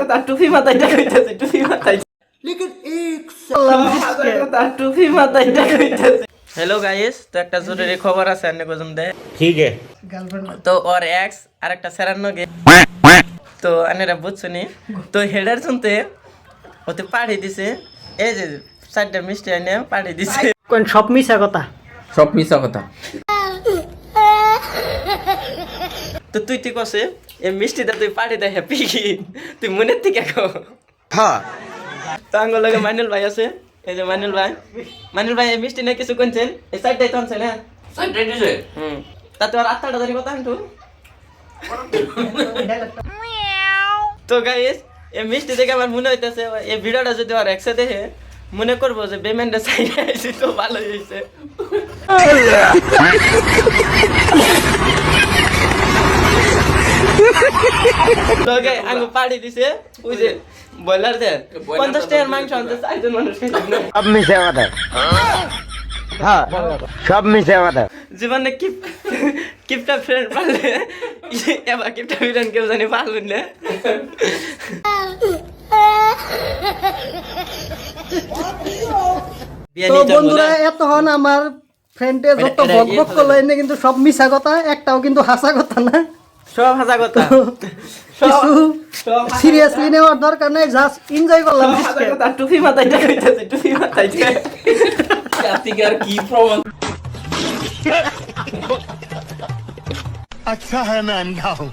কথা টুপি মাথায় কইতাছে টুপি মাথায় কথা টুপি মাথায় কইতাছে। হ্যালো গাইস, তো একটা জরুরি খবর আছে আন্নে কজম দে। ठीक है। তো ওর এক্স আর একটা সেরান্ন গে তো আনেরা বুঝছনি তো হেডার শুনতে ওতে পাঠিয়ে দিছে এই যে 4টা মিষ্টি এনে পাঠিয়ে দিছে। কোন সব মিছা কথা। সব মিছা কথা। তো তুই তুই কসে এই মিষ্টিটা তুই পাঠিয়ে দে হ্যাপি কি তুই মনের থেকে কো। হ্যাঁ। তো আঙ্গুল লাগে মাইনুল ভাই আছে, এই যে মাইনুল ভাই এই মিষ্টি নিয়ে কিছু কোনছেন এই 4টাই তো আনছেন। হ্যাঁ 4টাই দিছে। তাতে আর 8টা জানি কথা আনতো। তো গাইস এই মিষ্টি দেখে আমার মনে হইতেছে এই ভিডিওটা যদি আর একসাথে দেখে মনে করবো যে বেমেন্ডে সাইডে আইছি তো ভালো হয়েছে। তোকে আঙ্গু পাড়ি দিছে ওই যে বয়লার দেন 50 টাকার মাংস আনতে 4জন মানুষ খাইছে। সব মিছা কথা। হ্যাঁ সব মিছা কথা। জীবনে কিপটা ফ্রেন্ড পারলে এবার কিপটা ফ্রেন্ড কেউ জানি পারলেন না। তো বন্ধুরা এতক্ষণ আমার ফ্রেন্ডে যত বকবক করলো এনে কিন্তু সব মিছা কথা, একটাও কিন্তু হাসা কথা না। সব হাসা কথা, কিছু সিরিয়াসলি নেওয়ার দরকার নাই, জাস্ট এনজয় করলাম। টুপি মাথায় কইতাছে টুপি মাথায় আর কি প্রমাণ। अच्छा है मैं अंधा हूँ।